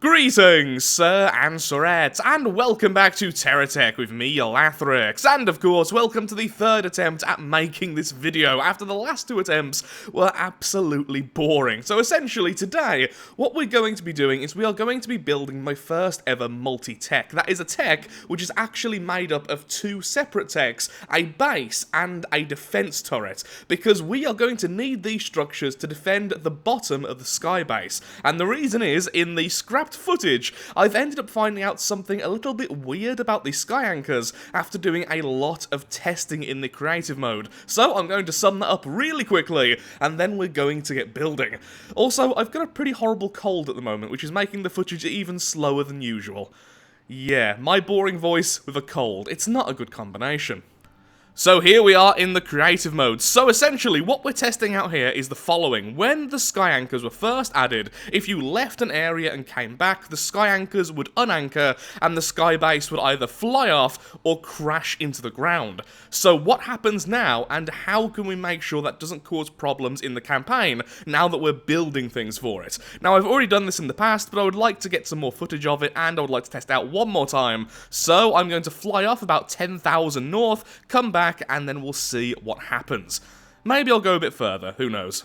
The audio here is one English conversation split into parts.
Greetings, sir and sirettes, and welcome back to Terratech with me, Lathrix, and of course, welcome to the third attempt at making this video after the last two attempts were absolutely boring. So essentially, today, what we're going to be doing is we are going to be building my first ever multi-tech. That is a tech which is actually made up of two separate techs, a base and a defense turret, because we are going to need these structures to defend the bottom of the sky base. And the reason is, in the scrapped footage, I've ended up finding out something a little bit weird about the sky anchors after doing a lot of testing in the creative mode. So I'm going to sum that up really quickly, and then we're going to get building. Also, I've got a pretty horrible cold at the moment, which is making the footage even slower than usual. Yeah, my boring voice with a cold. It's not a good combination. So here we are in the creative mode. So essentially, what we're testing out here is the following. When the sky anchors were first added, if you left an area and came back, the sky anchors would unanchor, and the sky base would either fly off or crash into the ground. So what happens now, and how can we make sure that doesn't cause problems in the campaign, now that we're building things for it? Now, I've already done this in the past, but I would like to get some more footage of it, and I would like to test out one more time. So I'm going to fly off about 10,000 north, come back, and then we'll see what happens. Maybe I'll go a bit further, who knows.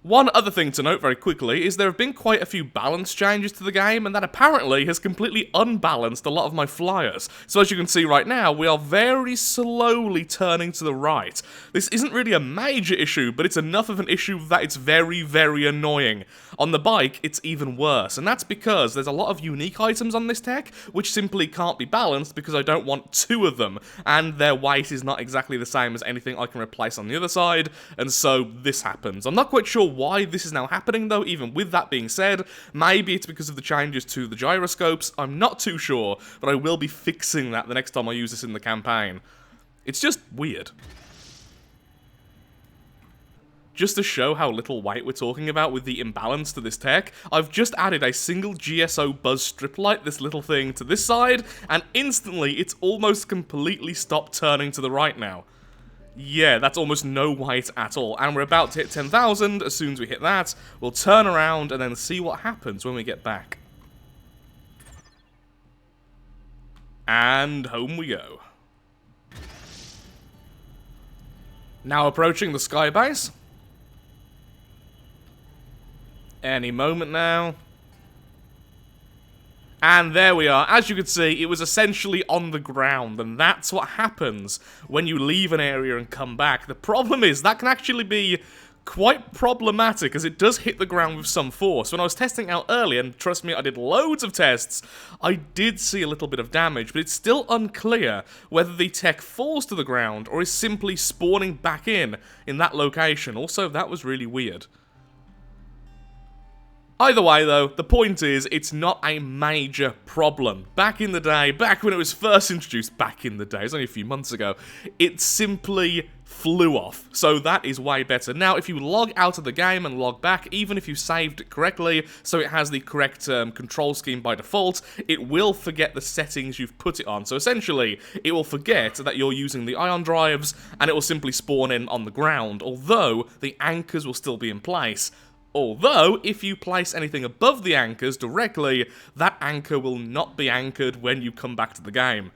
One other thing to note very quickly is there have been quite a few balance changes to the game, and that apparently has completely unbalanced a lot of my flyers. So as you can see right now, we are very slowly turning to the right. This isn't really a major issue, but it's enough of an issue that it's very, very annoying. On the bike, it's even worse, and that's because there's a lot of unique items on this tech, which simply can't be balanced because I don't want two of them, and their weight is not exactly the same as anything I can replace on the other side, and so this happens. I'm not quite sure why this is now happening though. Even with that being said, maybe it's because of the changes to the gyroscopes, I'm not too sure, but I will be fixing that the next time I use this in the campaign. It's just weird. Just to show how little weight we're talking about with the imbalance to this tech, I've just added a single GSO buzz strip light, this little thing, to this side, and instantly it's almost completely stopped turning to the right now. Yeah, that's almost no weight at all, and we're about to hit 10,000. As soon as we hit that, we'll turn around and then see what happens when we get back. And home we go. Now approaching the sky base. Any moment now. And there we are. As you can see, it was essentially on the ground, and that's what happens when you leave an area and come back. The problem is, that can actually be quite problematic, as it does hit the ground with some force. When I was testing out earlier, and trust me, I did loads of tests, I did see a little bit of damage, but it's still unclear whether the tech falls to the ground or is simply spawning back in that location. Also, that was really weird. Either way though, the point is, it's not a major problem. Back in the day, back when it was first introduced, back in the day, it's only a few months ago, it simply flew off. So that is way better. Now, if you log out of the game and log back, even if you saved it correctly, so it has the correct control scheme by default, it will forget the settings you've put it on. So essentially, it will forget that you're using the ion drives, and it will simply spawn in on the ground, although the anchors will still be in place. Although, if you place anything above the anchors directly, that anchor will not be anchored when you come back to the game.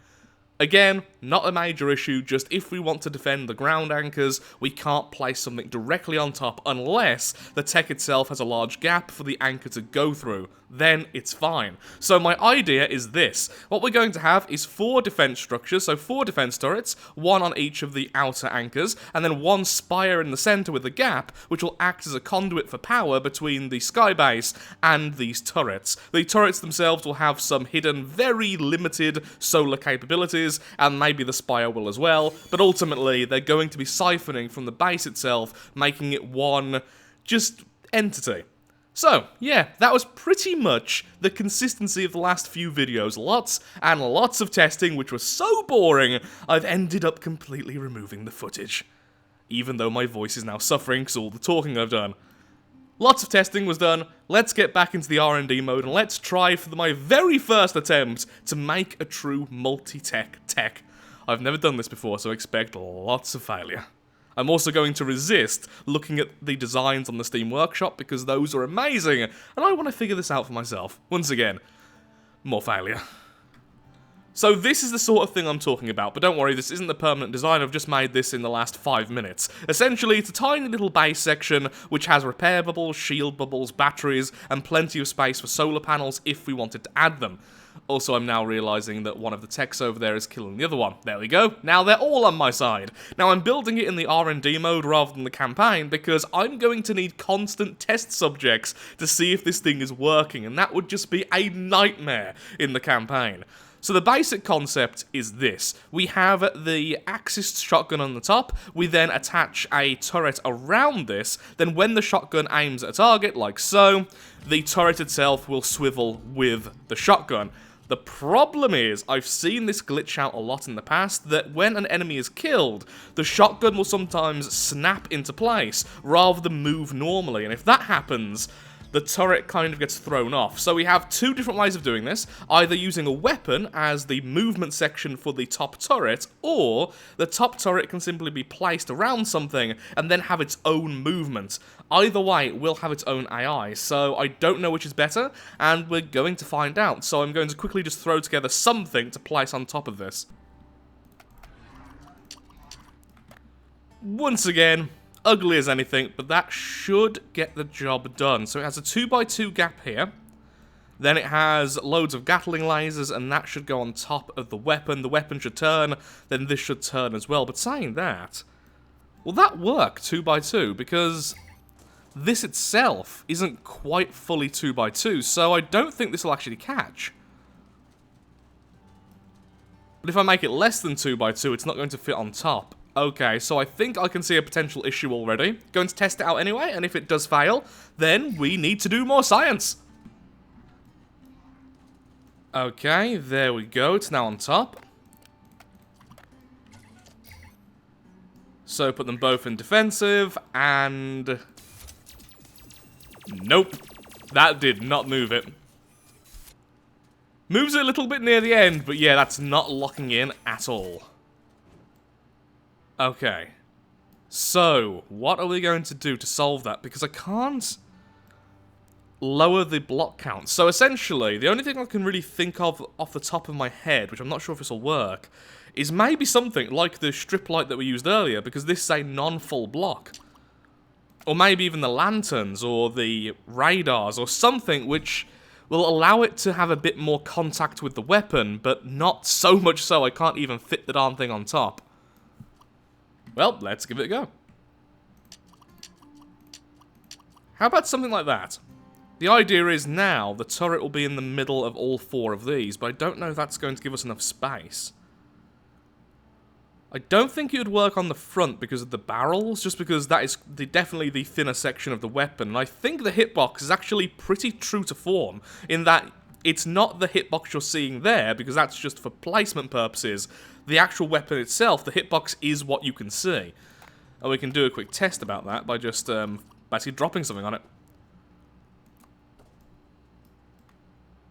Again, not a major issue, just if we want to defend the ground anchors, we can't place something directly on top unless the tech itself has a large gap for the anchor to go through. Then it's fine. So my idea is this. What we're going to have is 4 defense structures, so 4 defense turrets, 1 on each of the outer anchors, and then 1 spire in the center with a gap, which will act as a conduit for power between the sky base and these turrets. The turrets themselves will have some hidden, very limited solar capabilities, and maybe the spire will as well, but ultimately they're going to be siphoning from the base itself, making it one just entity. So, yeah, that was pretty much the consistency of the last few videos. Lots and lots of testing, which was so boring, I've ended up completely removing the footage. Even though my voice is now suffering because of all the talking I've done. Lots of testing was done, let's get back into the RMD mode and let's try for my very first attempt to make a true multi-tech tech. I've never done this before, so expect lots of failure. I'm also going to resist looking at the designs on the Steam Workshop because those are amazing, and I want to figure this out for myself. Once again, more failure. So this is the sort of thing I'm talking about, but don't worry, this isn't the permanent design, I've just made this in the last 5 minutes. Essentially, it's a tiny little base section which has repair bubbles, shield bubbles, batteries, and plenty of space for solar panels if we wanted to add them. Also, I'm now realizing that one of the techs over there is killing the other one. There we go. Now they're all on my side. Now I'm building it in the RMD mode rather than the campaign because I'm going to need constant test subjects to see if this thing is working, and that would just be a nightmare in the campaign. So the basic concept is this. We have the Axis shotgun on the top, we then attach a turret around this, then when the shotgun aims at a target, like so, the turret itself will swivel with the shotgun. The problem is, I've seen this glitch out a lot in the past, that when an enemy is killed, the shotgun will sometimes snap into place, rather than move normally, and if that happens, the turret kind of gets thrown off. So we have two different ways of doing this, either using a weapon as the movement section for the top turret, or the top turret can simply be placed around something and then have its own movement. Either way, it will have its own AI, so I don't know which is better, and we're going to find out. So I'm going to quickly just throw together something to place on top of this. Once again, ugly as anything, but that should get the job done. So it has a 2x2 gap here, then it has loads of Gatling lasers, and that should go on top of the weapon. The weapon should turn, then this should turn as well. But saying that, will that work 2x2? Because this itself isn't quite fully 2x2, so I don't think this will actually catch. But if I make it less than 2x2, it's not going to fit on top. Okay, so I think I can see a potential issue already. Going to test it out anyway, and if it does fail, then we need to do more science. Okay, there we go. It's now on top. So put them both in defensive, and nope. That did not move it. Moves it a little bit near the end, but yeah, that's not locking in at all. Okay, so what are we going to do to solve that? Because I can't lower the block count. So essentially, the only thing I can really think of off the top of my head, which I'm not sure if this will work, is maybe something like the strip light that we used earlier, because this is a non-full block. Or maybe even the lanterns, or the radars, or something which will allow it to have a bit more contact with the weapon, but not so much so I can't even fit the darn thing on top. Well, let's give it a go. How about something like that? The idea is now the turret will be in the middle of all four of these, but I don't know if that's going to give us enough space. I don't think it would work on the front because of the barrels, just because that is definitely the thinner section of the weapon. And I think the hitbox is actually pretty true to form, in that it's not the hitbox you're seeing there, because that's just for placement purposes. The actual weapon itself, the hitbox, is what you can see. And we can do a quick test about that by just basically dropping something on it.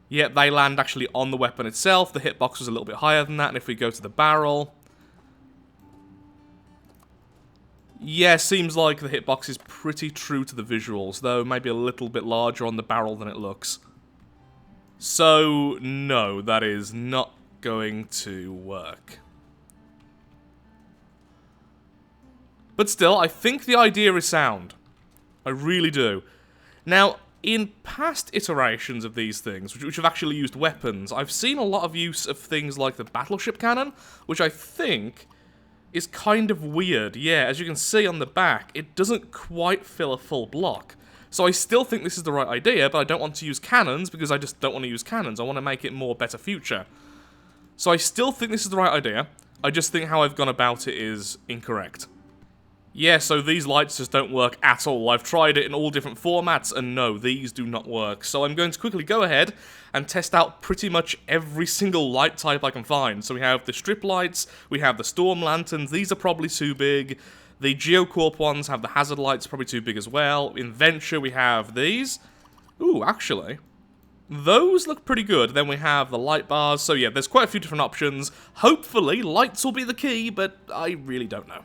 Yep, they land actually on the weapon itself. The hitbox was a little bit higher than that, and if we go to the barrel... yeah, seems like the hitbox is pretty true to the visuals, though maybe a little bit larger on the barrel than it looks. So, no, that is not going to work. But still, I think the idea is sound. I really do. Now, in past iterations of these things, which have actually used weapons, I've seen a lot of use of things like the battleship cannon, which I think is kind of weird. Yeah, as you can see on the back, it doesn't quite fill a full block. So I still think this is the right idea, but I don't want to use cannons because I just don't want to use cannons. I want to make it more better future. So I still think this is the right idea. I just think how I've gone about it is incorrect. Yeah, so these lights just don't work at all. I've tried it in all different formats, and no, these do not work. So I'm going to quickly go ahead and test out pretty much every single light type I can find. So we have the strip lights, we have the storm lanterns, these are probably too big. The Geocorp ones have the hazard lights, probably too big as well. In Venture we have these. Ooh, actually, those look pretty good. Then we have the light bars, so yeah, there's quite a few different options. Hopefully, lights will be the key, but I really don't know.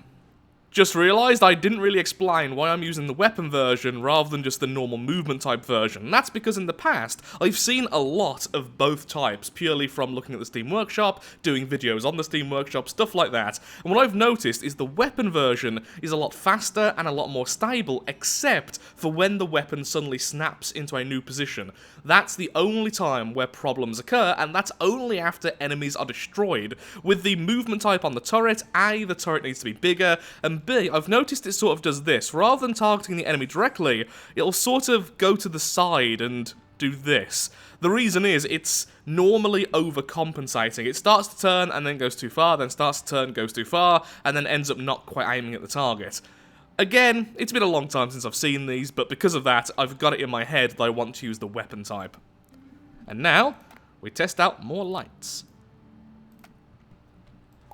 Just realised I didn't really explain why I'm using the weapon version rather than just the normal movement type version. And that's because in the past, I've seen a lot of both types, purely from looking at the Steam Workshop, doing videos on the Steam Workshop, stuff like that. And what I've noticed is the weapon version is a lot faster and a lot more stable, except for when the weapon suddenly snaps into a new position. That's the only time where problems occur, and that's only after enemies are destroyed. With the movement type on the turret, A, the turret needs to be bigger, and B, I've noticed it sort of does this. Rather than targeting the enemy directly, it'll sort of go to the side and do this. The reason is, it's normally overcompensating. It starts to turn and then goes too far, then starts to turn, goes too far, and then ends up not quite aiming at the target. Again, it's been a long time since I've seen these, but because of that, I've got it in my head that I want to use the weapon type. And now, we test out more lights.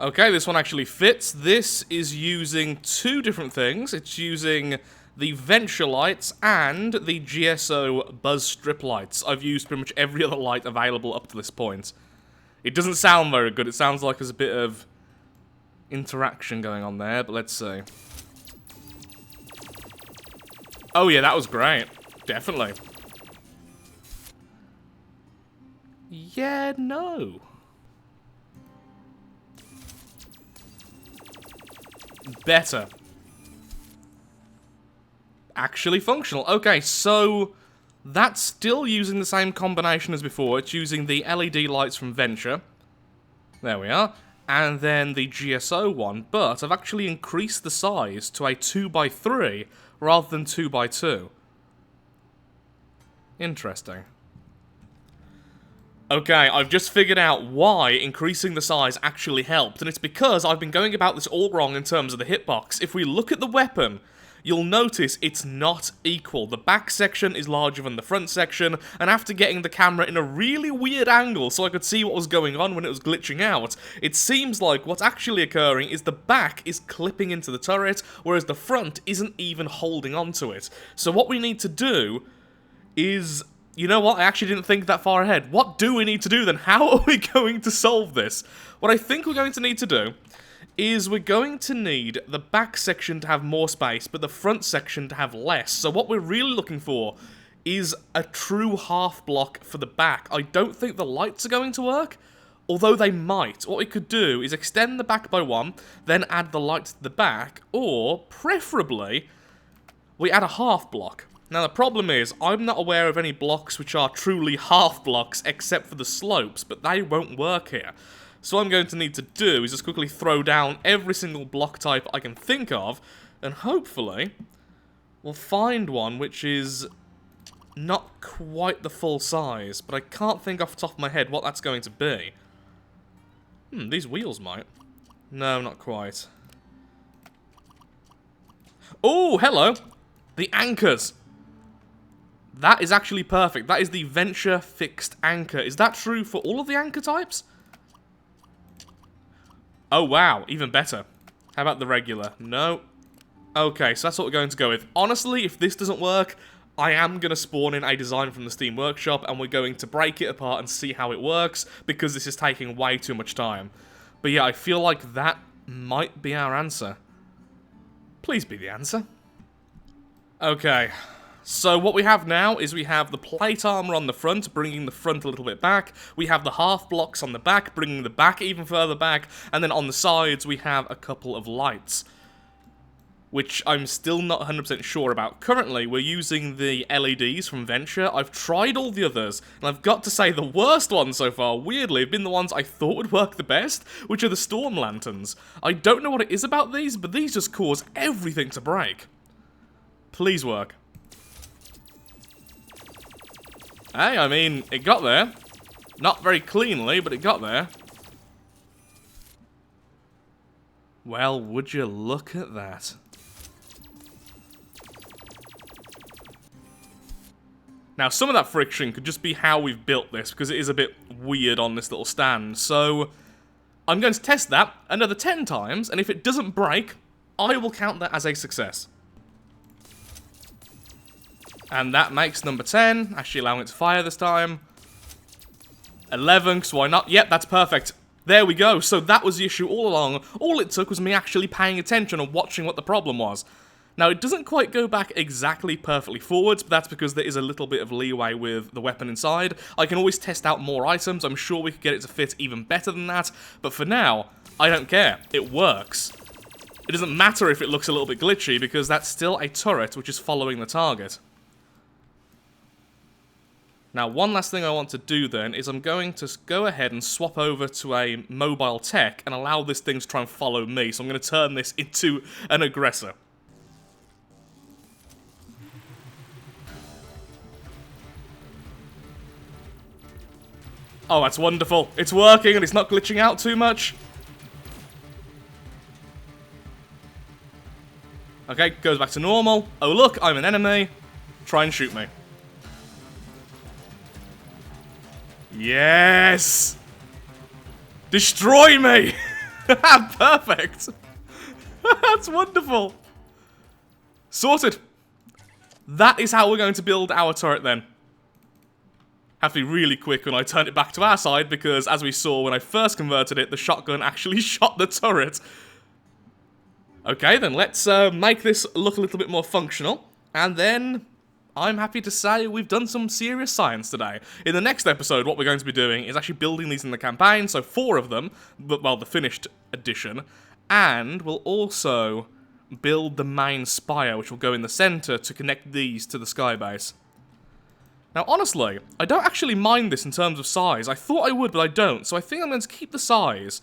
Okay, this one actually fits. This is using two different things. It's using the Venture lights and the GSO Buzz Strip lights. I've used pretty much every other light available up to this point. It doesn't sound very good. It sounds like there's a bit of interaction going on there, but let's see. Oh yeah, that was great. Definitely. Yeah, no. Better. Actually functional. Okay, so that's still using the same combination as before. It's using the LED lights from Venture. There we are. And then the GSO one, but I've actually increased the size to a 2x3 rather than 2x2. Interesting. Okay, I've just figured out why increasing the size actually helped, and it's because I've been going about this all wrong in terms of the hitbox. If we look at the weapon, you'll notice it's not equal. The back section is larger than the front section, and after getting the camera in a really weird angle so I could see what was going on when it was glitching out, it seems like what's actually occurring is the back is clipping into the turret, whereas the front isn't even holding onto it. So what we need to do is... You know what? I actually didn't think that far ahead. What do we need to do then? How are we going to solve this? What I think we're going to need to do is we're going to need the back section to have more space, but the front section to have less. So what we're really looking for is a true half block for the back. I don't think the lights are going to work, although they might. What we could do is extend the back by one, then add the lights to the back, or, preferably, we add a half block. Now the problem is, I'm not aware of any blocks which are truly half blocks except for the slopes, but they won't work here. So what I'm going to need to do is just quickly throw down every single block type I can think of, and hopefully we'll find one which is not quite the full size, but I can't think off the top of my head what that's going to be. These wheels might. No, not quite. Oh, hello! The anchors! That is actually perfect. That is the Venture fixed anchor. Is that true for all of the anchor types? Oh, wow. Even better. How about the regular? No. Okay, so that's what we're going to go with. Honestly, if this doesn't work, I am going to spawn in a design from the Steam Workshop, and we're going to break it apart and see how it works, because this is taking way too much time. But yeah, I feel like that might be our answer. Please be the answer. Okay. So what we have now is we have the plate armor on the front, bringing the front a little bit back. We have the half blocks on the back, bringing the back even further back. And then on the sides, we have a couple of lights, which I'm still not 100% sure about. Currently, we're using the LEDs from Venture. I've tried all the others, and I've got to say the worst ones so far, weirdly, have been the ones I thought would work the best, which are the storm lanterns. I don't know what it is about these, but these just cause everything to break. Please work. Hey, I mean, it got there. Not very cleanly, but it got there. Well, would you look at that? Now, some of that friction could just be how we've built this, because it is a bit weird on this little stand. So, I'm going to test that another 10 times, and if it doesn't break, I will count that as a success. And that makes number 10, actually allowing it to fire this time. 11, because why not? Yep, that's perfect. There we go, so that was the issue all along. All it took was me actually paying attention and watching what the problem was. Now, it doesn't quite go back exactly perfectly forwards, but that's because there is a little bit of leeway with the weapon inside. I can always test out more items. I'm sure we could get it to fit even better than that, but for now, I don't care. It works. It doesn't matter if it looks a little bit glitchy, because that's still a turret which is following the target. Now, one last thing I want to do then is I'm going to go ahead and swap over to a mobile tech and allow this thing to try and follow me. So I'm going to turn this into an aggressor. Oh, that's wonderful. It's working and it's not glitching out too much. Okay, goes back to normal. Oh look, I'm an enemy. Try and shoot me. Yes! Destroy me! Perfect! That's wonderful! Sorted! That is how we're going to build our turret then. Have to be really quick when I turn it back to our side, because as we saw when I first converted it, the shotgun actually shot the turret. Okay, then let's make this look a little bit more functional, and then I'm happy to say we've done some serious science today. In the next episode, what we're going to be doing is actually building these in the campaign, so 4 of them, well, the finished edition, and we'll also build the main spire, which will go in the center to connect these to the skybase. Now, honestly, I don't actually mind this in terms of size. I thought I would, but I don't, so I think I'm going to keep the size,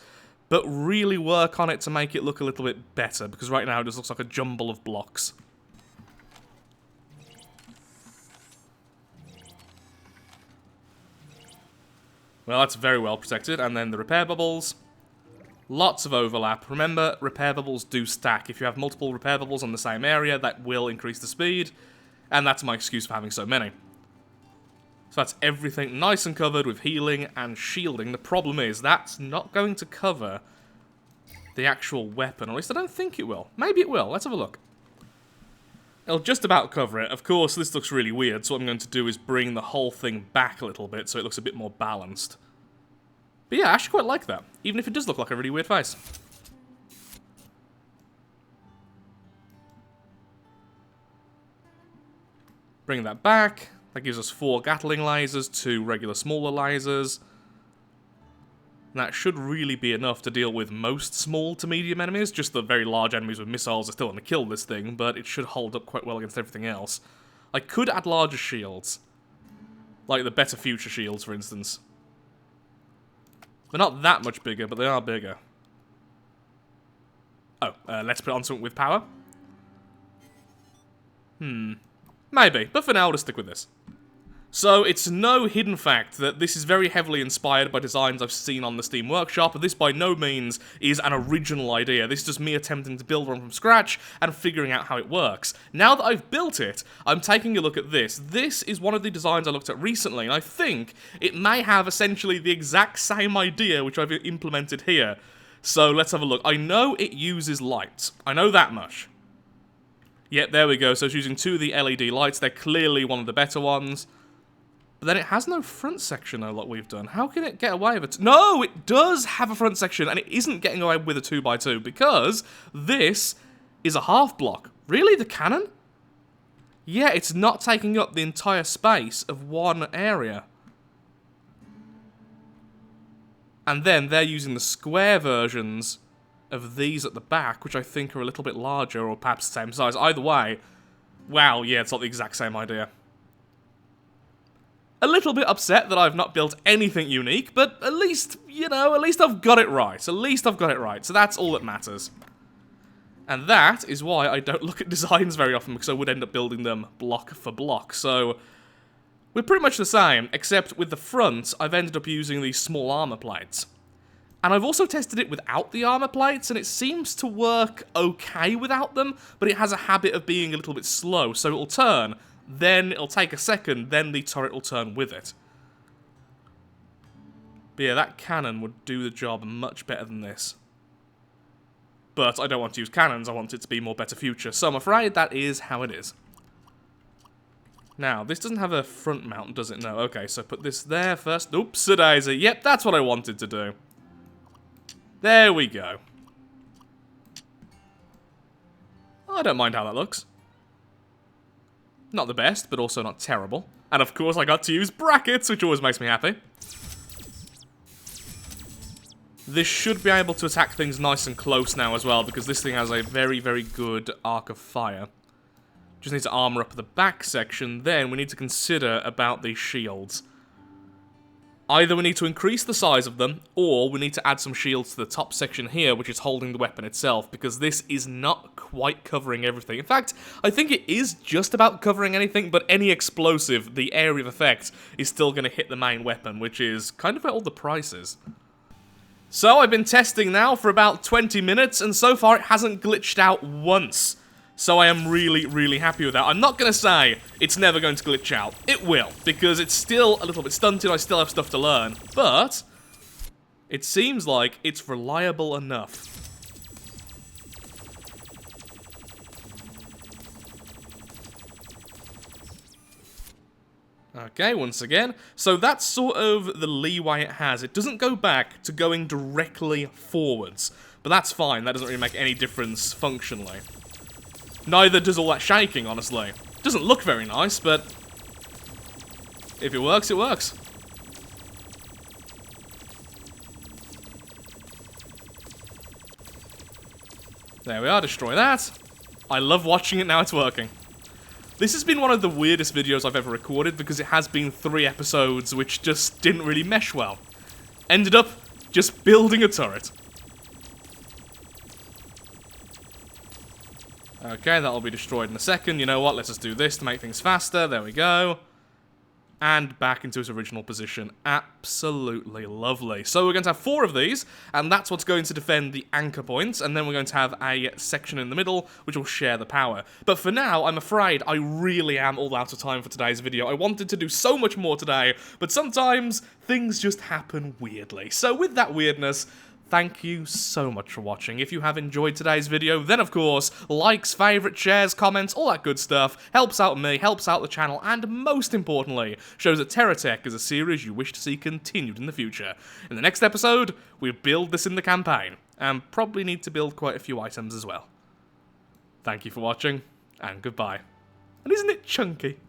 but really work on it to make it look a little bit better, because right now it just looks like a jumble of blocks. Well, that's very well protected, and then the repair bubbles. Lots of overlap. Remember, repair bubbles do stack. If you have multiple repair bubbles on the same area, that will increase the speed, and that's my excuse for having so many. So that's everything nice and covered with healing and shielding. The problem is, that's not going to cover the actual weapon. Or at least I don't think it will. Maybe it will. Let's have a look. It'll just about cover it. Of course, this looks really weird, so what I'm going to do is bring the whole thing back a little bit so it looks a bit more balanced. But yeah, I actually quite like that, even if it does look like a really weird face. Bring that back. That gives us 4 Gatling lasers, 2 regular smaller lasers. And that should really be enough to deal with most small to medium enemies. Just the very large enemies with missiles are still going to kill this thing, but it should hold up quite well against everything else. I could add larger shields. Like the Better Future shields, for instance. They're not that much bigger, but they are bigger. Oh, let's put on something with power. Maybe, but for now, I'll just stick with this. So, it's no hidden fact that this is very heavily inspired by designs I've seen on the Steam Workshop, but this by no means is an original idea. This is just me attempting to build one from scratch and figuring out how it works. Now that I've built it, I'm taking a look at this. This is one of the designs I looked at recently, and I think it may have essentially the exact same idea which I've implemented here. So, let's have a look. I know it uses light. I know that much. Yep, there we go. So, it's using 2 of the LED lights. They're clearly one of the better ones. But then it has no front section, though, like we've done. How can it get away with it? No, it does have a front section, and it isn't getting away with a 2x2, because this is a half block. Really? The cannon? Yeah, it's not taking up the entire space of one area. And then they're using the square versions of these at the back, which I think are a little bit larger, or perhaps the same size. Either way, wow, yeah, it's not the exact same idea. A little bit upset that I've not built anything unique, but at least, you know, at least I've got it right. At least I've got it right, so that's all that matters. And that is why I don't look at designs very often, because I would end up building them block for block. So, we're pretty much the same, except with the front, I've ended up using these small armor plates. And I've also tested it without the armor plates, and it seems to work okay without them, but it has a habit of being a little bit slow, so it'll turn. Then it'll take a second, then the turret will turn with it. But yeah, that cannon would do the job much better than this. But I don't want to use cannons, I want it to be more Better Future, so I'm afraid that is how it is. Now, this doesn't have a front mount, does it? No, okay, so put this there first. Oops-a-daisy. Yep, that's what I wanted to do. There we go. I don't mind how that looks. Not the best, but also not terrible. And of course I got to use brackets, which always makes me happy. This should be able to attack things nice and close now as well, because this thing has a very, very good arc of fire. Just need to armor up the back section, then we need to consider about these shields. Either we need to increase the size of them, or we need to add some shields to the top section here, which is holding the weapon itself, because this is not quite covering everything. In fact, I think it is just about covering anything, but any explosive, the area of effect, is still going to hit the main weapon, which is kind of where all the price is. So, I've been testing now for about 20 minutes, and so far it hasn't glitched out once. So I am really, really happy with that. I'm not going to say it's never going to glitch out. It will, because it's still a little bit stunted, I still have stuff to learn. But it seems like it's reliable enough. Okay, once again. So that's sort of the leeway it has. It doesn't go back to going directly forwards. But that's fine, that doesn't really make any difference functionally. Neither does all that shaking, honestly. Doesn't look very nice, but if it works, it works. There we are, destroy that. I love watching it now it's working. This has been one of the weirdest videos I've ever recorded because it has been 3 episodes which just didn't really mesh well. Ended up just building a turret. Okay, that'll be destroyed in a second. You know what? Let's just do this to make things faster. There we go. And back into its original position. Absolutely lovely. So we're going to have 4 of these, and that's what's going to defend the anchor points, and then we're going to have a section in the middle, which will share the power. But for now, I'm afraid I really am all out of time for today's video. I wanted to do so much more today, but sometimes things just happen weirdly. So with that weirdness, thank you so much for watching. If you have enjoyed today's video, then of course, likes, favourites, shares, comments, all that good stuff helps out me, helps out the channel, and most importantly, shows that Terratech is a series you wish to see continued in the future. In the next episode, we build this in the campaign, and probably need to build quite a few items as well. Thank you for watching, and goodbye. And isn't it chunky?